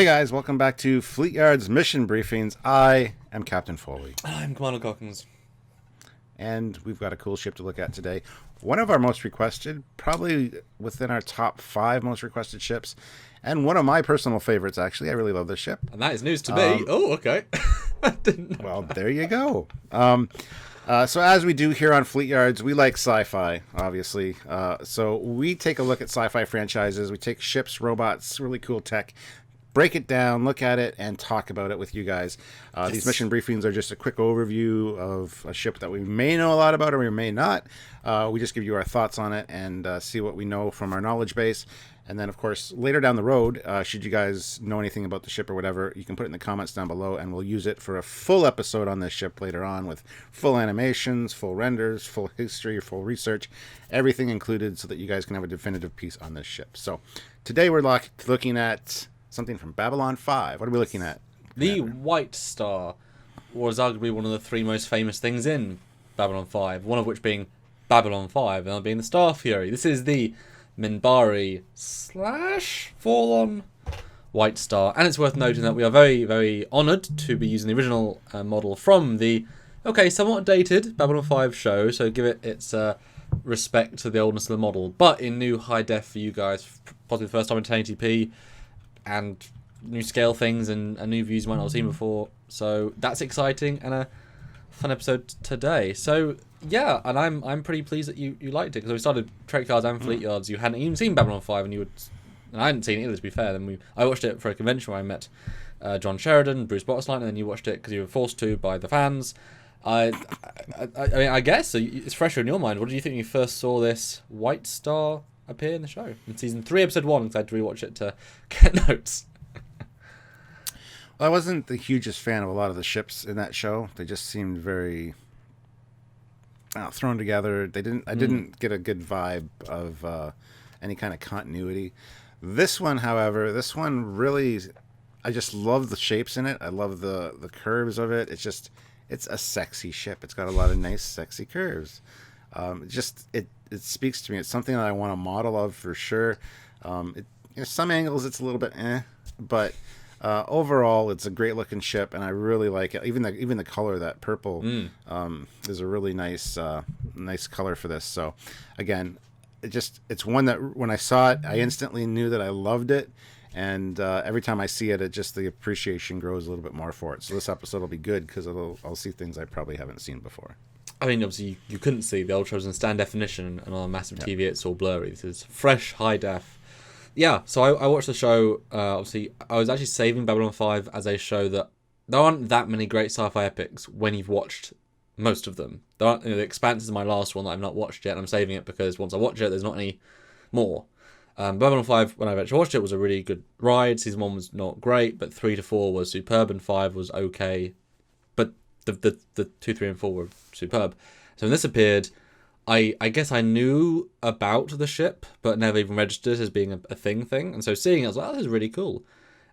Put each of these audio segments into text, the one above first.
Hey guys, welcome back to Fleetyards Mission Briefings. I am Captain Foley. I'm Commander Cockins. And we've got a cool ship to look at today. One of our most requested, probably within our top 5 most requested ships. And one of my personal favorites, actually. I really love this ship. And that is news to me. Oh, okay. I didn't know. Well, there you go. So as we do here on Fleetyards, we like sci-fi, obviously. So we take a look at sci-fi franchises. We take ships, robots, really cool tech, break it down, look at it, and talk about it with you guys. These mission briefings are just a quick overview of a ship that we may know a lot about or we may not. We just give you our thoughts on it and see what we know from our knowledge base. And then, of course, later down the road, should you guys know anything about the ship or whatever, you can put it in the comments down below, and we'll use it for a full episode on this ship later on with full animations, full renders, full history, full research, everything included so that you guys can have a definitive piece on this ship. So today we're looking at something from Babylon 5. What are we looking at? The Whitestar was arguably one of the 3 most famous things in Babylon 5, one of which being Babylon 5, and the other being the Star Fury. This is the Minbari / Fallen Whitestar, and it's worth noting that we are very, very honoured to be using the original model from the, somewhat dated Babylon 5 show, so give it its respect to the oldness of the model, but in new high def for you guys, possibly the first time in 1080p, and new scale things and new views you might not have seen before. So that's exciting and a fun episode today. So yeah, and I'm pretty pleased that you liked it, because we started Trekyards and Fleetyards. You hadn't even seen Babylon 5, and I hadn't seen it either, to be fair. Then I watched it for a convention where I met John Sheridan, Bruce Bottisline, and then you watched it because you were forced to by the fans. I mean, I guess it's fresher in your mind. What did you think when you first saw this Whitestar appear in the show in season 3, episode 1? Because I had to rewatch it to get notes. Well, I wasn't the hugest fan of a lot of the ships in that show. They just seemed very thrown together. I didn't get a good vibe of any kind of continuity. This one, however, really, I just love the shapes in it. I love the curves of it. It's a sexy ship. It's got a lot of nice, sexy curves. It speaks to me. It's something that I want a model of for sure. Some angles it's a little bit but overall it's a great looking ship, and I really like it. Even the color, that purple, is a really nice color for this. So again, it's one that when I saw it, I instantly knew that I loved it. And every time I see it, the appreciation grows a little bit more for it. So this episode will be good because I'll see things I probably haven't seen before. I mean, obviously, you couldn't see the Ultras in stand definition, and on a massive TV, it's all blurry. This is fresh, high def. Yeah, so I watched the show. Obviously, I was actually saving Babylon 5 as a show that there aren't that many great sci-fi epics when you've watched most of them. There aren't, The Expanse is my last one that I've not watched yet, and I'm saving it because once I watch it, there's not any more. Babylon 5, when I eventually watched it, was a really good ride. Season 1 was not great, but 3 to 4 was superb, and 5 was okay. But the 2, 3, and 4 were superb. So when this appeared, I guess I knew about the ship, but never even registered as being a thing. And so seeing it, I was like, oh, this is really cool.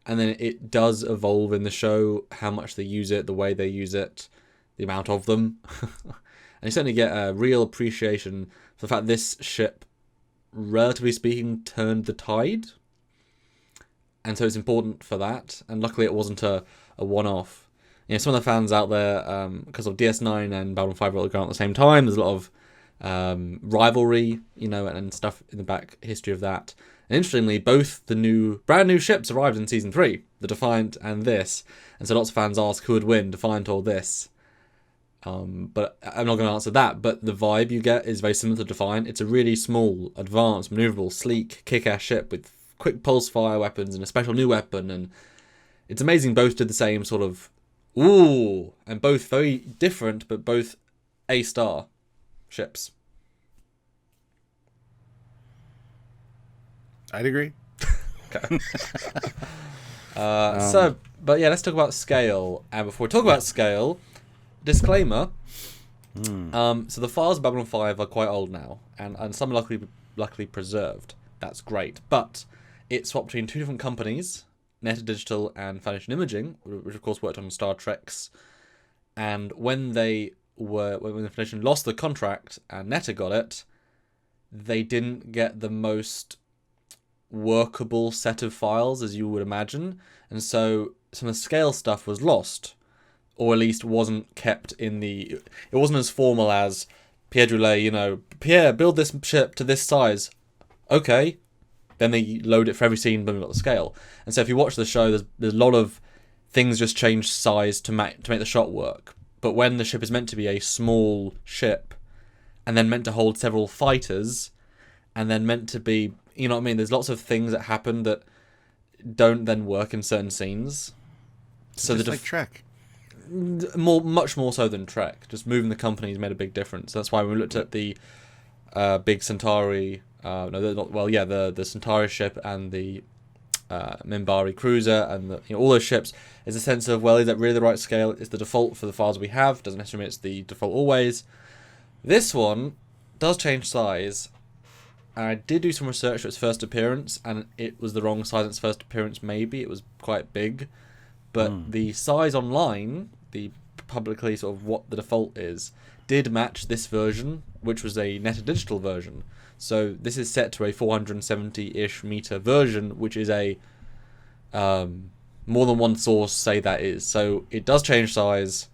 And then it does evolve in the show, how much they use it, the way they use it, the amount of them. And you certainly get a real appreciation for the fact this ship, relatively speaking, turned the tide. And so it's important for that. And luckily it wasn't a one-off. Some of the fans out there, because of DS9 and Babylon 5 were going on at the same time, there's a lot of rivalry, and stuff in the back history of that. And interestingly, both the brand new ships arrived in season 3, the Defiant and this. And so lots of fans ask who would win, Defiant or this. But I'm not going to answer that. But the vibe you get is very similar to Defiant. It's a really small, advanced, maneuverable, sleek, kick-ass ship with quick pulse fire weapons and a special new weapon. And it's amazing both did the same sort of and both very different, but both A-star ships. I'd agree. Okay. But yeah, let's talk about scale. And before we talk about scale, disclaimer. So the files of Babylon 5 are quite old now, and some are luckily preserved. That's great. But it swapped between 2 different companies, Netta Digital and Foundation Imaging, which of course worked on Star Treks. And when the Foundation lost the contract and Netta got it, they didn't get the most workable set of files as you would imagine, and so some of the scale stuff was lost, or at least wasn't kept in the. It wasn't as formal as Pierre Droulet, Pierre, build this ship to this size. Okay. Then they load it for every scene, but we've got the scale. And so if you watch the show, there's a lot of things just change size to make the shot work. But when the ship is meant to be a small ship, and then meant to hold several fighters, and then meant to be, you know what I mean? There's lots of things that happen that don't then work in certain scenes. So just like Trek. Much more so than Trek. Just moving the companies made a big difference. That's why we looked at the big Centauri. The Centauri ship and the Minbari cruiser and all those ships. Is a sense of, well, is that really the right scale? Is the default for the files we have? Doesn't necessarily mean it's the default always. This one does change size. And I did do some research for its first appearance, and it was the wrong size at its first appearance. Maybe it was quite big, but the size online, the publicly sort of what the default is, did match this version, which was a netted digital version. So this is set to a 470-ish meter version, which is a more than one source say that is. So it does change size.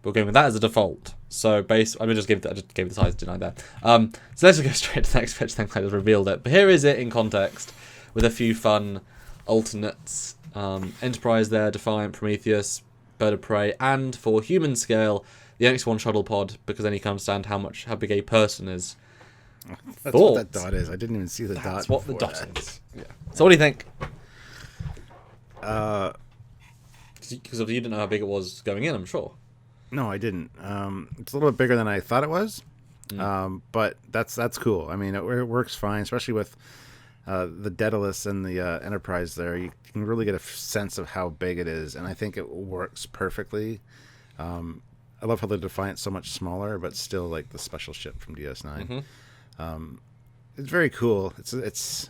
We're going with that as a default. So I just gave the size, denied that. So let's go straight to the next picture. Thank God I just revealed it. But here is it in context with a few fun alternates. Enterprise there, Defiant, Prometheus, Bird of Prey, and for human scale, the NX-1 shuttle pod, because then you can understand how big a person is. That's what that dot is. I didn't even see the dot. That's what the dot is. Yeah. So what do you think? Because you didn't know how big it was going in, I'm sure. No, I didn't. It's a little bit bigger than I thought it was, but that's cool. I mean, it works fine, especially with the Daedalus and the Enterprise there. You can really get a sense of how big it is, and I think it works perfectly. I love how the Defiant's so much smaller, but still like the special ship from DS9. Mm-hmm. It's very cool. It's.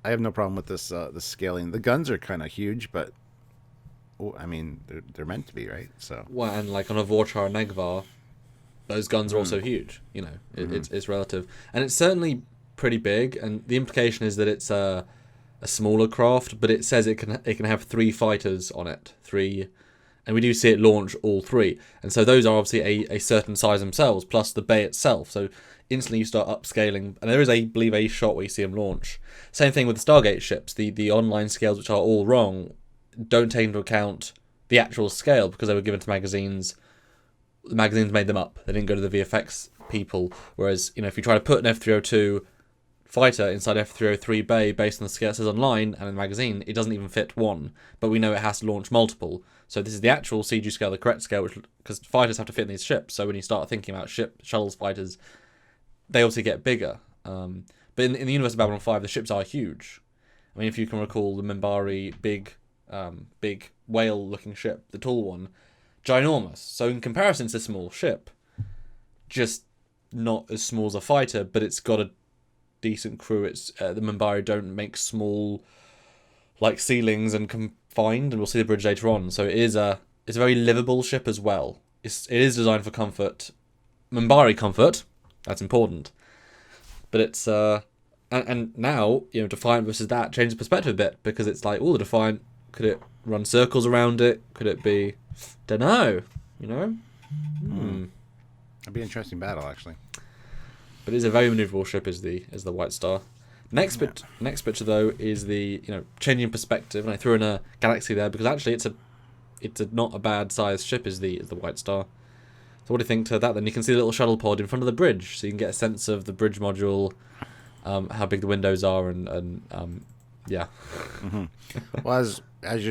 I have no problem with this the scaling. The guns are kind of huge, but I mean they're meant to be, right? So well, and like on a Vorchar and Negvar, those guns are also huge. It's relative, and it's certainly pretty big. And the implication is that it's a smaller craft, but it says it can have 3 fighters on it, 3. And we do see it launch all 3. And so those are obviously a certain size themselves, plus the bay itself. So instantly you start upscaling. And there is, I believe, a shot where you see them launch. Same thing with the Stargate ships. The online scales, which are all wrong, don't take into account the actual scale because they were given to magazines. The magazines made them up. They didn't go to the VFX people. Whereas, if you try to put an F302 fighter inside F303 bay based on the scale it says online and in the magazine, it doesn't even fit 1. But we know it has to launch multiple. So this is the actual CG scale, the correct scale, because fighters have to fit in these ships. So when you start thinking about shuttles, fighters, they obviously get bigger. But in the universe of Babylon 5, the ships are huge. I mean, if you can recall the Minbari big whale-looking ship, the tall one, ginormous. So in comparison, it's a small ship, just not as small as a fighter, but it's got a decent crew. It's the Minbari don't make small like ceilings and confined, and we'll see the bridge later on. So it's a very livable ship as well. It is designed for comfort, Minbari comfort. That's important, but it's and now Defiant versus that changes perspective a bit because it's like, the Defiant, could it run circles around it? Could it be? Don't know. It'd be an interesting battle actually. But it's a very maneuverable ship, is the Whitestar. Next picture though is the changing perspective, and I threw in a galaxy there because actually it's a not a bad sized ship is the Whitestar. So what do you think to that? Then you can see the little shuttle pod in front of the bridge, so you can get a sense of the bridge module, how big the windows are, and yeah. Mm-hmm. Well, as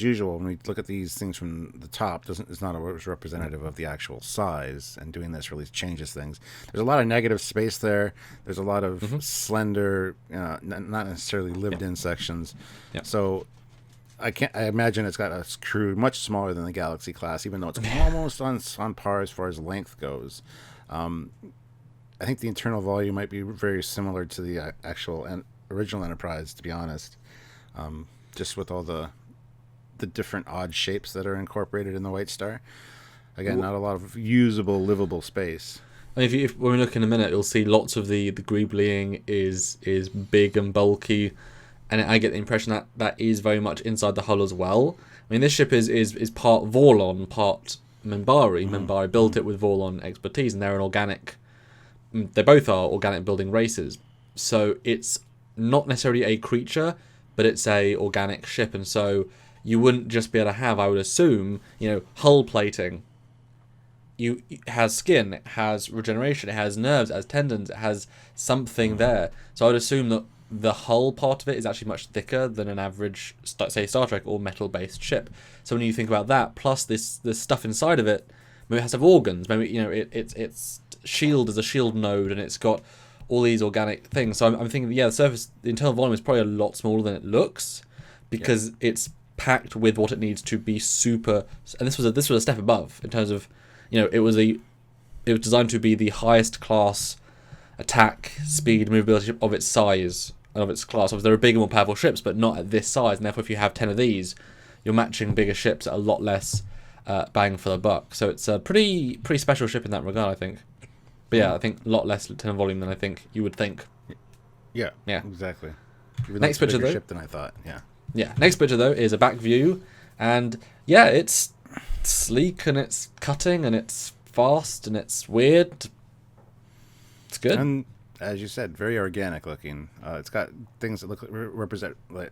usual, when we look at these things from the top, it's not always representative of the actual size, and doing this really changes things. There's a lot of negative space there. There's a lot of slender, not necessarily lived-in sections. Yeah. So I imagine it's got a crew much smaller than the Galaxy class, even though it's almost on par as far as length goes. I think the internal volume might be very similar to the actual original Enterprise, to be honest. Just with all the different odd shapes that are incorporated in the Whitestar. Again, not a lot of usable, livable space. I mean, when we look in a minute, you'll see lots of the greeblying is big and bulky, and I get the impression that that is very much inside the hull as well. I mean, this ship is part Vorlon, part Minbari. Minbari built it with Vorlon expertise, and they're an organic. They both are organic building races, so it's not necessarily a creature, but it's a organic ship, and so you wouldn't just be able to have, I would assume, hull plating. It has skin, it has regeneration, it has nerves, it has tendons, it has something there. So I would assume that the hull part of it is actually much thicker than an average, say, Star Trek or metal-based ship. So when you think about that, plus this stuff inside of it, maybe it has to have organs, maybe its shield is a shield node, and it's got all these organic things. So I'm thinking, the internal volume is probably a lot smaller than it looks, because it's packed with what it needs to be super. And this was a step above in terms of. It was designed to be the highest class attack, speed, movability ship of its size and of its class. Obviously, there are bigger, more powerful ships, but not at this size. And therefore, if you have 10 of these, you're matching bigger ships at a lot less bang for the buck. So it's a pretty special ship in that regard, I think. But yeah, I think a lot less internal volume than I think you would think. Yeah, exactly. Even next picture, though. Ship than I thought. Yeah. Next picture, though, is a back view, and it's sleek, and it's cutting, and it's fast, and it's weird. It's good. And as you said, very organic looking. It's got things that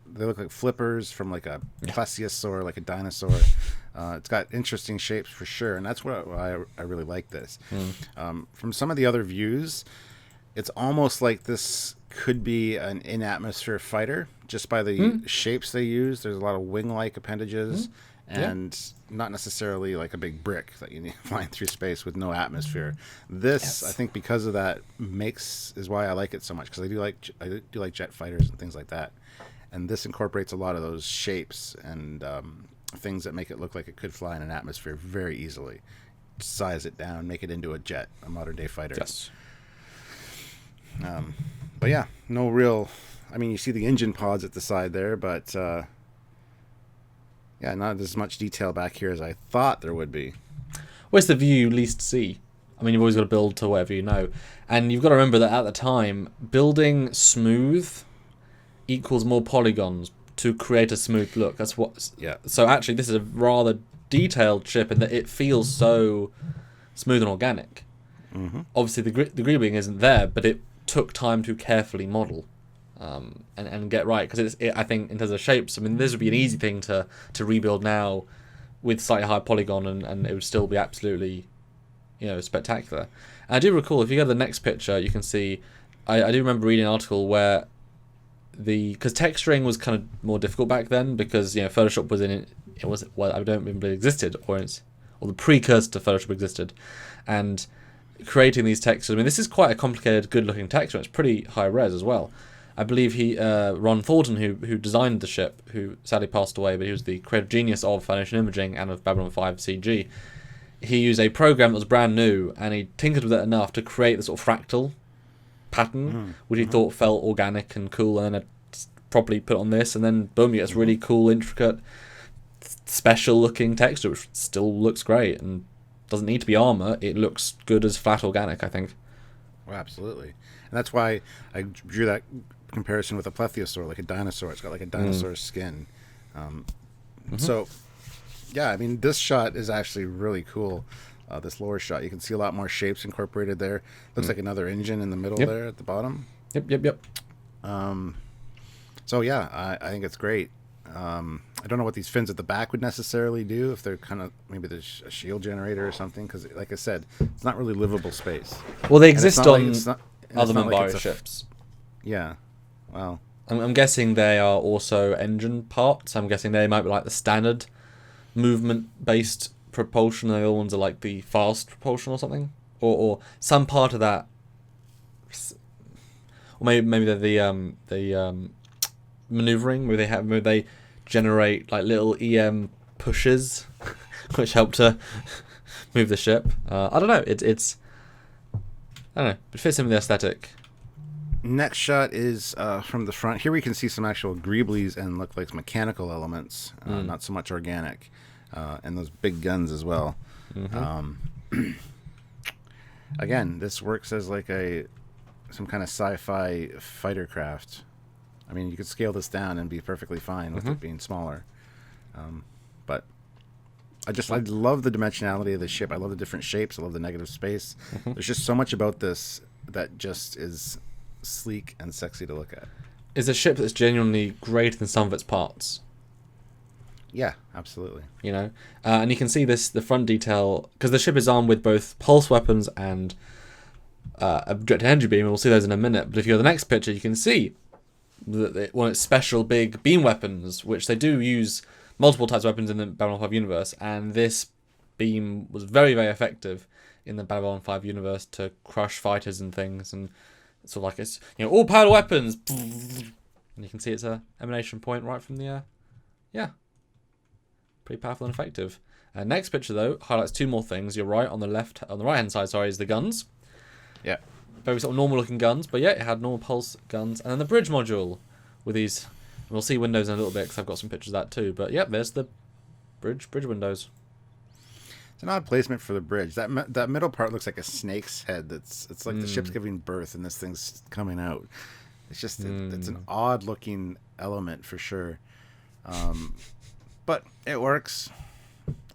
they look like flippers from like a plesiosaur, like a dinosaur. It's got interesting shapes for sure, and that's why I really like this. From some of the other views, it's almost like this could be an in-atmosphere fighter, just by the shapes they use. There's a lot of wing-like appendages. And not necessarily like a big brick that you need flying through space with no atmosphere. This, I think, because of that, is why I like it so much, because I do like jet fighters and things like that, and this incorporates a lot of those shapes and things that make it look like it could fly in an atmosphere very easily. Size it down, make it into a jet, a modern day fighter. Yes. But yeah, no real. I mean, you see the engine pods at the side there, but. Yeah, not as much detail back here as I thought there would be. Where's the view you least see? I mean, you've always got to build to whatever you know. And you've got to remember that at the time, building smooth equals more polygons to create a smooth look. That's what. Yeah. So actually, this is a rather detailed ship in that it feels so smooth and organic. Obviously, the greebling isn't there, but it took time to carefully model. And get right, because I think in terms of shapes, I mean, this would be an easy thing to rebuild now with slightly higher polygon, and it would still be absolutely spectacular. And I do recall, if you go to the next picture, you can see I do remember reading an article where because texturing was kind of more difficult back then, because Photoshop was I don't remember it existed, or the precursor to Photoshop existed, and creating these textures. I mean, this is quite a complicated, good looking texture. It's pretty high res as well. I believe Ron Thornton, who designed the ship, who sadly passed away, but he was the creative genius of Foundation Imaging and of Babylon 5 CG. He used a program that was brand new, and he tinkered with it enough to create the sort of fractal pattern, which he thought felt organic and cool, and then properly put on this, and then boom, you get this really cool, intricate, special-looking texture, which still looks great, and doesn't need to be armor. It looks good as flat organic, I think. Well, absolutely. And that's why I drew that comparison with a plesiosaur, like a dinosaur. It's got like a dinosaur's skin. So, yeah, I mean, this shot is actually really cool. This lower shot, you can see a lot more shapes incorporated there. Looks like another engine in the middle there at the bottom. Yep. So yeah, I think it's great. I don't know what these fins at the back would necessarily do, if they're kind of maybe there's a shield generator or something, because like I said, it's not really livable space. Well, they exist on other Minbari ships. Yeah. Well, I'm guessing they are also engine parts. I'm guessing they might be like the standard movement-based propulsion. The other ones are like the fast propulsion or something, or some part of that. Or maybe they're the maneuvering, where they generate like little EM pushes, which help to move the ship. I don't know. It's I don't know. It fits in with the aesthetic. Next shot is from the front. Here we can see some actual greeblies and look like mechanical elements, not so much organic, and those big guns as well. again, this works as like some kind of sci-fi fighter craft. I mean, you could scale this down and be perfectly fine with it being smaller. But I love the dimensionality of the ship. I love the different shapes. I love the negative space. There's just so much about this that just is sleek and sexy to look at. It's a ship that's genuinely greater than some of its parts. Yeah, absolutely. You know, and you can see the front detail, because the ship is armed with both pulse weapons and a directed energy beam, and we'll see those in a minute. But if you go to the next picture, you can see that one of its special big beam weapons, which they do use multiple types of weapons in the Babylon 5 universe, and this beam was very, very effective in the Babylon 5 universe to crush fighters and things, and sort of like it's, you know, all powered weapons, and you can see it's a emanation point right from the yeah, pretty powerful and effective. Next picture though highlights two more things. You're right, on the right hand side, sorry, is the guns. Yeah, very sort of normal looking guns, but yeah, it had normal pulse guns, and then the bridge module with these. We'll see windows in a little bit because I've got some pictures of that too. But yeah, there's the bridge windows. It's an odd placement for the bridge. That middle part looks like a snake's head. It's like the ship's giving birth and this thing's coming out. It's just it's an odd looking element for sure. But it works.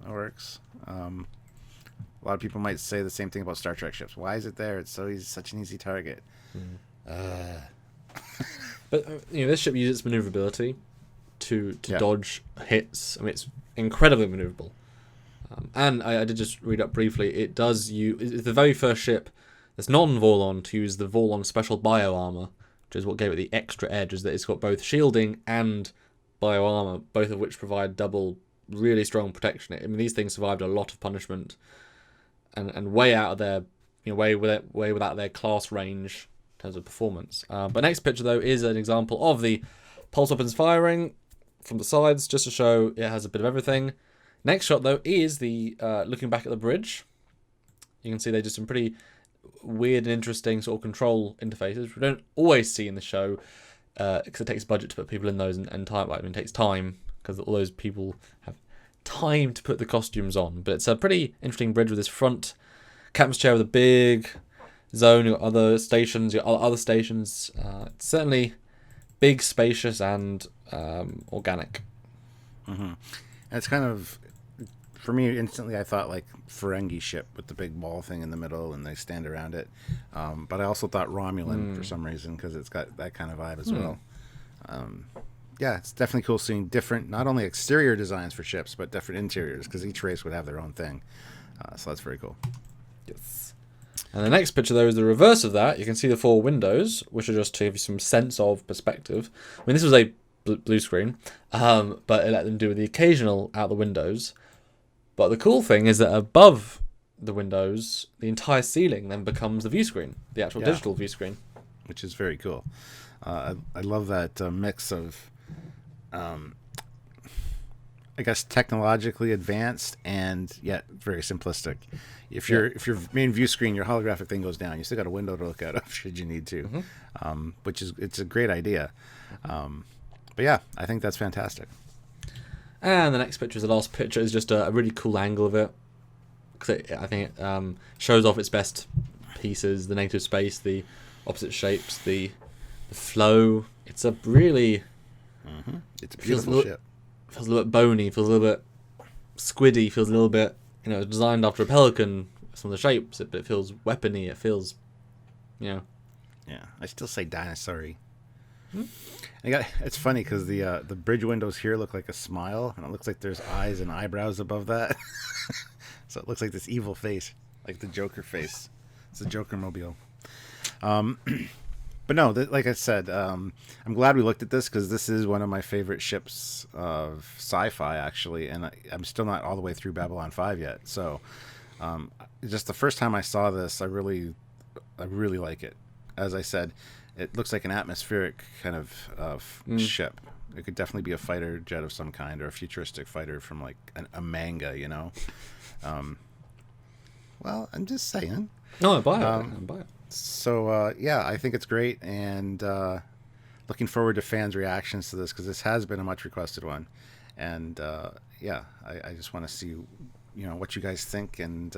It works. A lot of people might say the same thing about Star Trek ships. Why is it there? It's such an easy target. But you know, this ship uses its maneuverability to dodge hits. I mean, it's incredibly maneuverable. And I did just read up briefly. It does it's the very first ship that's non-Vorlon to use the Vorlon special bio armor, which is what gave it the extra edge. Is that it's got both shielding and bio armor, both of which provide double really strong protection. I mean, these things survived a lot of punishment, and way out of their, you know, way without their class range in terms of performance. But next picture though is an example of the pulse weapons firing from the sides, just to show it has a bit of everything. Next shot though is the looking back at the bridge. You can see they did some pretty weird and interesting sort of control interfaces, which we don't always see in the show, because it takes budget to put people in those and time. Like, I mean, it takes time because all those people have time to put the costumes on. But it's a pretty interesting bridge with this front captain's chair with a big zone. You've got other stations. It's certainly big, spacious, and organic. And it's kind of, for me, instantly I thought like Ferengi ship with the big ball thing in the middle and they stand around it. But I also thought Romulan for some reason, because it's got that kind of vibe as well. Yeah, it's definitely cool seeing different, not only exterior designs for ships, but different interiors, because each race would have their own thing. So that's very cool. Yes. And the next picture, though, is the reverse of that. You can see the four windows, which are just to give you some sense of perspective. I mean, this was a blue screen, but it let them do the occasional out the windows. But the cool thing is that above the windows, the entire ceiling then becomes the view screen, the actual digital view screen. Which is very cool. I love that mix of, I guess, technologically advanced and yet very simplistic. If your main view screen, your holographic thing goes down, you still got a window to look out of should you need to, it's a great idea. But yeah, I think that's fantastic. And the next picture is the last picture. Is just a really cool angle of it, because I think it shows off its best pieces: the negative space, the opposite shapes, the flow. It's a really it's a beautiful ship. Feels a little bit bony. Feels a little bit squiddy. Feels a little bit, you know, designed after a pelican. Some of the shapes, but it feels weapony. It feels, you know. Yeah, I still say dinosaur-y. It's funny because the bridge windows here look like a smile, and it looks like there's eyes and eyebrows above that. So it looks like this evil face, like the Joker face. It's the Joker mobile. But no, like I said, I'm glad we looked at this, because this is one of my favorite ships of sci-fi, actually, and I'm still not all the way through Babylon 5 yet. So just the first time I saw this, I really like it. As I said, it looks like an atmospheric kind of ship. It could definitely be a fighter jet of some kind, or a futuristic fighter from like a manga, you know. Well, I'm just saying. No, I buy it. So yeah, I think it's great, and looking forward to fans' reactions to this, because this has been a much requested one, and yeah, I just want to see, you know, what you guys think, and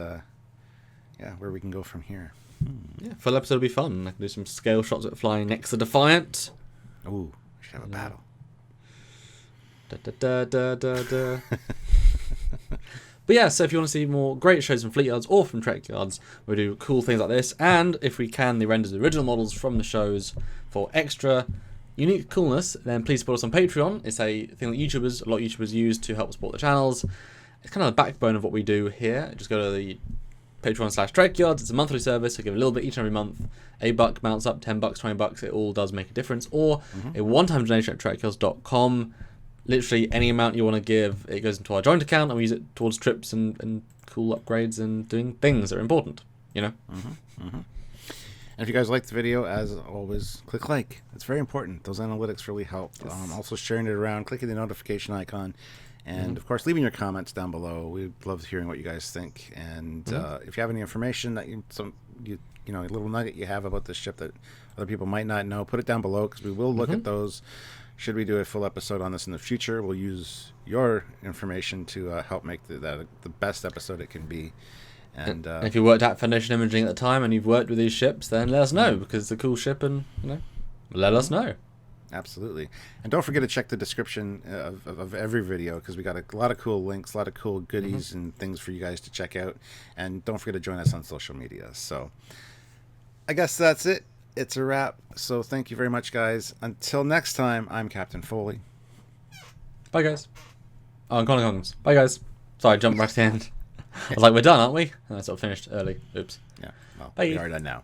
where we can go from here. Yeah, full episode will be fun. I can do some scale shots of it flying next to Defiant. Ooh, we should have a battle. Da, da, da, da, da. But yeah, so if you want to see more great shows from Fleetyards or from Trekyards, we do cool things like this. And if we can, the renders the original models from the shows for extra unique coolness, then please support us on Patreon. It's a thing that a lot of YouTubers use to help support the channels. It's kind of the backbone of what we do here. Just go to the Patreon/Trekyards. It's a monthly service. I give a little bit each and every month. $1 mounts up, $10, $20. It all does make a difference. Or a one-time donation at trekyards.com. Literally any amount you want to give, it goes into our joint account, and we use it towards trips and cool upgrades and doing things that are important, you know? And if you guys liked the video, as always, click like. It's very important. Those analytics really help. Yes. Also sharing it around, clicking the notification icon, and of course, leaving your comments down below. We love hearing what you guys think. And if you have any information that you know, a little nugget you have about this ship that other people might not know, put it down below, because we will look at those. Should we do a full episode on this in the future, we'll use your information to help make the best episode it can be. And if you worked at Foundation Imaging at the time and you've worked with these ships, then let us know, because it's a cool ship, and let us know. Absolutely. And don't forget to check the description of every video, because we got a lot of cool links, a lot of cool goodies and things for you guys to check out. And don't forget to join us on social media. So I guess that's it. It's a wrap. So thank you very much, guys. Until next time, I'm Captain Foley. Bye, guys. Oh, and Connor Kongs. Bye, guys. Sorry, I jumped right to the end. I was like, we're done, aren't we? And I sort of finished early. Oops. Yeah. Well, Bye. we are done now.